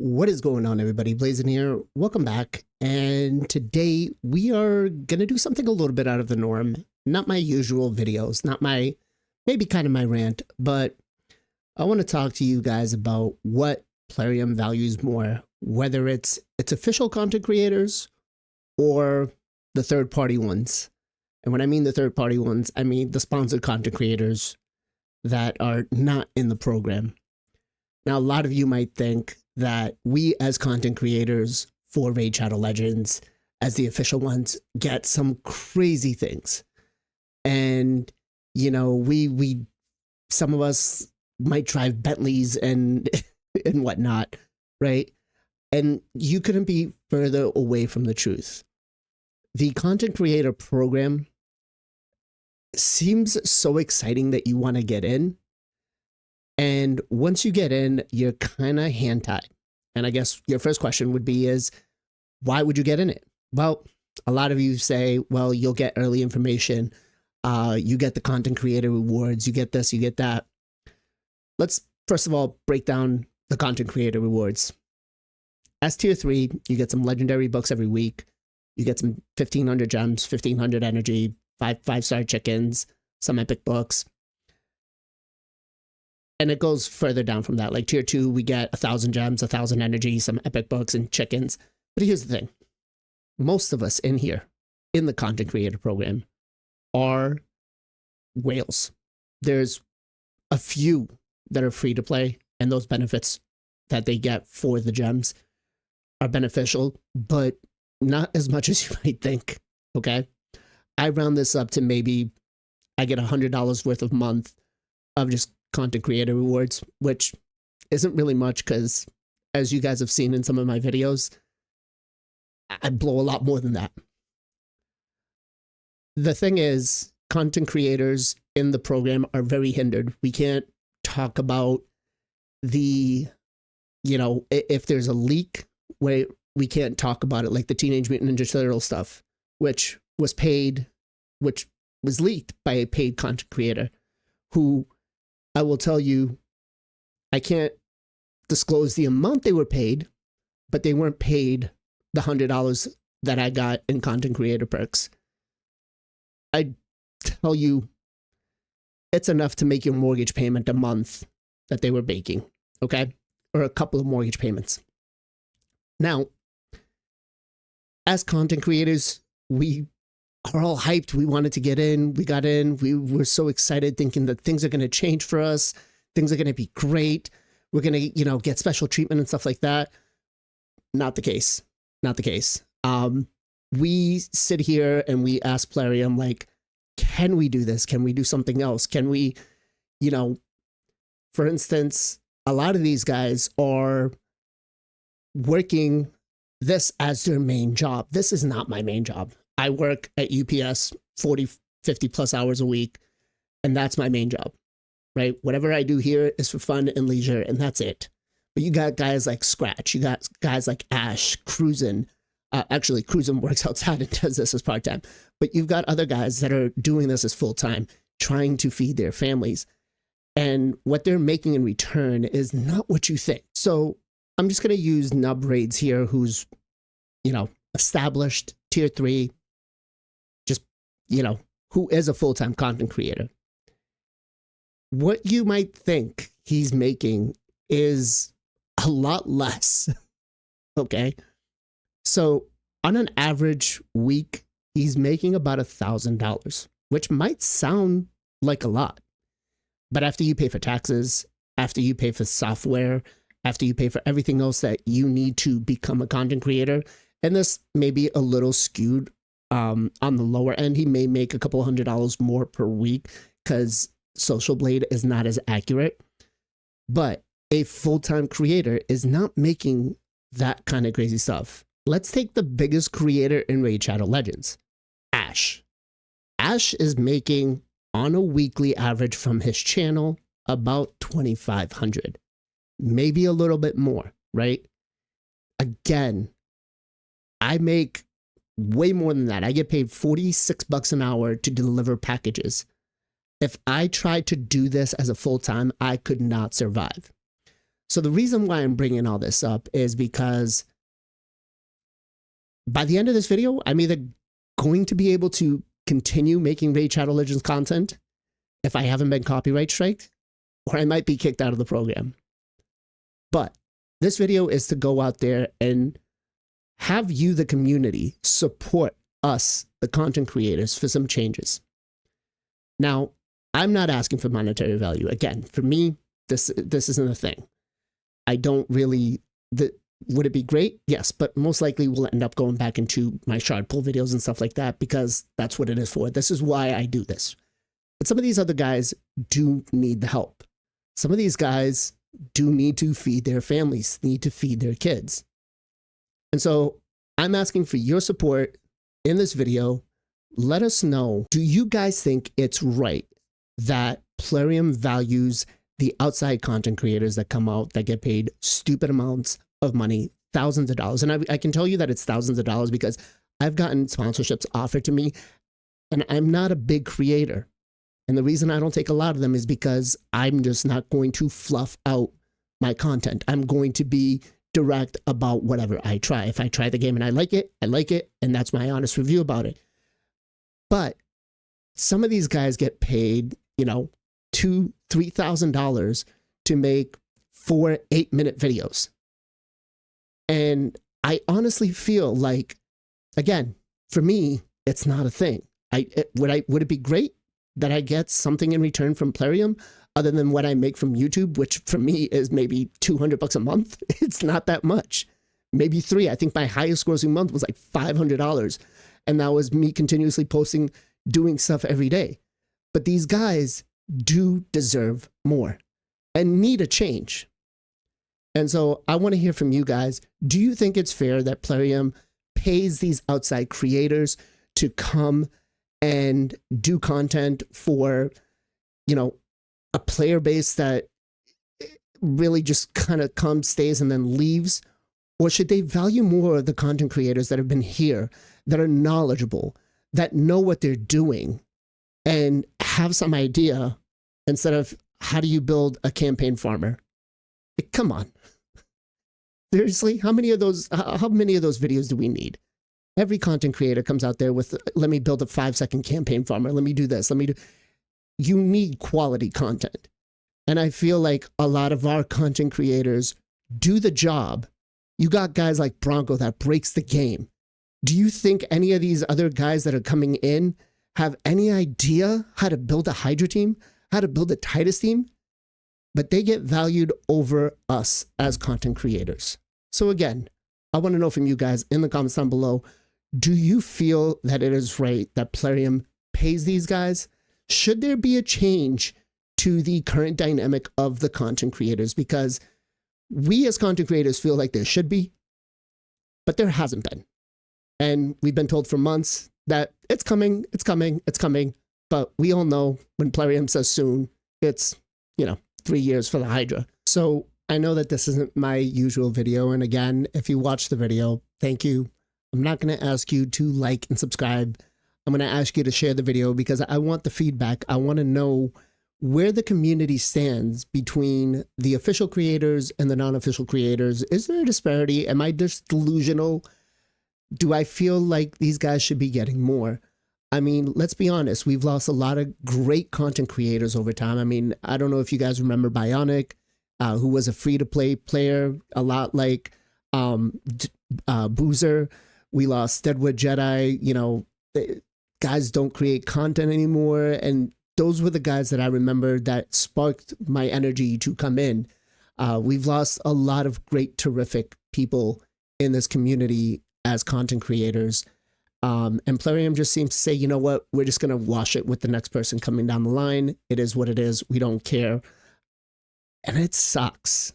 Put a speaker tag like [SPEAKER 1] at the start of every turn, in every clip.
[SPEAKER 1] What is going on, everybody? Blazing here. Welcome back. And today we are going to do something a little bit out of the norm. Not my usual videos, not my, maybe kind of my rant, but I want to talk to you guys about what Plarium values more, whether it's its official content creators or the third-party ones. And when I mean the third-party ones, I mean the sponsored content creators that are not in the program. Now, a lot of you might think that we as content creators for Raid Shadow Legends, as the official ones, get some crazy things. And, you know, we some of us might drive Bentleys and and whatnot, right? And you couldn't be further away from the truth. The content creator program seems so exciting that you want to get in. And once you get in, you're kind of hand tied. And I guess your first question would be why would you get in it? Well, a lot of you say, well, you'll get early information. You get the content creator rewards. You get this, you get that. Let's first of all break down the content creator rewards. As tier 3, you get some legendary books every week. You get some 1,500 gems, 1,500 energy, 5-star chickens, some epic books. And it goes further down from that. Like tier 2, we get 1,000 gems, 1,000 energy, some epic books, and chickens. But here's the thing. Most of us in here, in the content creator program, are whales. There's a few that are free to play, and those benefits that they get for the gems are beneficial, but not as much as you might think, okay? I round this up to maybe I get $100 worth of month of just content creator rewards, which isn't really much because, as you guys have seen in some of my videos, I blow a lot more than that. The thing is, content creators in the program are very hindered. We can't talk about if there's a leak, where we can't talk about it, like the Teenage Mutant Ninja Turtle stuff, which was leaked by a paid content creator who, I will tell you, I can't disclose the amount they were paid, but they weren't paid the $100 that I got in content creator perks. I tell you, it's enough to make your mortgage payment a month that they were baking, okay? Or a couple of mortgage payments. Now, as content creators, we are all hyped. We wanted to get in. We got in. We were so excited, thinking that things are going to change for us. Things are going to be great. We're going to, get special treatment and stuff like that. Not the case. Not the case. We sit here and we ask Plarium, like, can we do this? Can we do something else? Can we, for instance, a lot of these guys are working this as their main job. This is not my main job. I work at UPS 40, 50 plus hours a week, and that's my main job, right? Whatever I do here is for fun and leisure, and that's it. But you got guys like Scratch, you got guys like Ash, Cruisin. Actually, Cruisin works outside and does this as part-time. But you've got other guys that are doing this as full-time, trying to feed their families. And what they're making in return is not what you think. So I'm just going to use Nub Raids here, who's, established tier 3, who is a full-time content creator. What you might think he's making is a lot less, okay? So on an average week, he's making about $1,000, which might sound like a lot. But after you pay for taxes, after you pay for software, after you pay for everything else that you need to become a content creator, and this may be a little skewed on the lower end, he may make a couple $100 more per week because Social Blade is not as accurate. But a full-time creator is not making that kind of crazy stuff. Let's take the biggest creator in Raid Shadow Legends, Ash. Ash is making, on a weekly average from his channel, about $2,500. Maybe a little bit more, right? Again, I make way more than that. I get paid $46 an hour to deliver packages. If I tried to do this as a full-time, I could not survive. So the reason why I'm bringing all this up is because by the end of this video, I'm either going to be able to continue making Raid Shadow Legends content if I haven't been copyright striked, or I might be kicked out of the program. But this video is to go out there and have you, the community, support us, the content creators, for some changes. Now, I'm not asking for monetary value. Again, for me, this isn't a thing. I don't really... Would it be great? Yes, but most likely we'll end up going back into my shard pull videos and stuff like that, because that's what it is for. This is why I do this. But some of these other guys do need the help. Some of these guys do need to feed their families, need to feed their kids. And so I'm asking for your support in this video. Let us know, do you guys think it's right that Plarium values the outside content creators that come out that get paid stupid amounts of money, thousands of dollars? And I can tell you that it's thousands of dollars because I've gotten sponsorships offered to me, and I'm not a big creator. And the reason I don't take a lot of them is because I'm just not going to fluff out my content. I'm going to be direct about whatever I try. If I try the game and I like it, and that's my honest review about it. But some of these guys get paid, you know, $2,000-$3,000 to make 4 8-minute videos. And I honestly feel like, again, for me, it's not a thing. Would it be great that I get something in return from Plarium other than what I make from YouTube, which for me is maybe $200 a month? It's not that much. Maybe 3. I think my highest grossing month was like $500. And that was me continuously posting, doing stuff every day. But these guys do deserve more and need a change. And so I want to hear from you guys. Do you think it's fair that Plarium pays these outside creators to come and do content for, you know, a player base that really just kind of comes, stays, and then leaves? Or should they value more the content creators that have been here, that are knowledgeable, that know what they're doing, and have some idea instead of how do you build a campaign farmer? Like, come on. Seriously, how many of those videos do we need? Every content creator comes out there with, let me build a 5-second campaign farmer. Let me do this. You need quality content. And I feel like a lot of our content creators do the job. You got guys like Bronco that breaks the game. Do you think any of these other guys that are coming in have any idea how to build a Hydra team, how to build a Titus team? But they get valued over us as content creators. So again, I want to know from you guys in the comments down below, do you feel that it is right that Plarium pays these guys? Should there be a change to the current dynamic of the content creators? Because we as content creators feel like there should be, but there hasn't been. And we've been told for months that it's coming, it's coming, it's coming. But we all know when Plarium says soon, it's, 3 years for the Hydra. So I know that this isn't my usual video. And again, if you watch the video, thank you. I'm not going to ask you to like and subscribe. I'm going to ask you to share the video because I want the feedback. I want to know where the community stands between the official creators and the non-official creators. Is there a disparity? Am I just delusional? Do I feel like these guys should be getting more? I mean, let's be honest. We've lost a lot of great content creators over time. I mean, I don't know if you guys remember Bionic, who was a free-to-play player, a lot like Boozer. We lost Deadwood Jedi. Guys don't create content anymore. And those were the guys that I remember that sparked my energy to come in. We've lost a lot of great, terrific people in this community as content creators. And Plarium just seems to say, you know what, we're just going to wash it with the next person coming down the line. It is what it is. We don't care. And it sucks.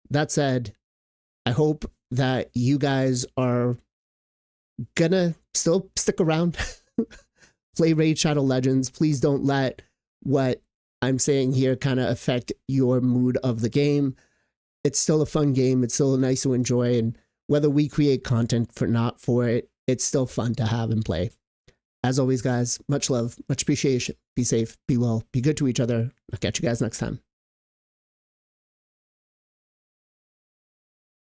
[SPEAKER 1] That said, I hope that you guys are gonna still stick around, play Raid Shadow Legends. Please don't let what I'm saying here kind of affect your mood of the game. It's still a fun game. It's still nice to enjoy. And whether we create content not for it, it's still fun to have and play. As always, guys, much love, much appreciation. Be safe, be well, be good to each other. I'll catch you guys next time.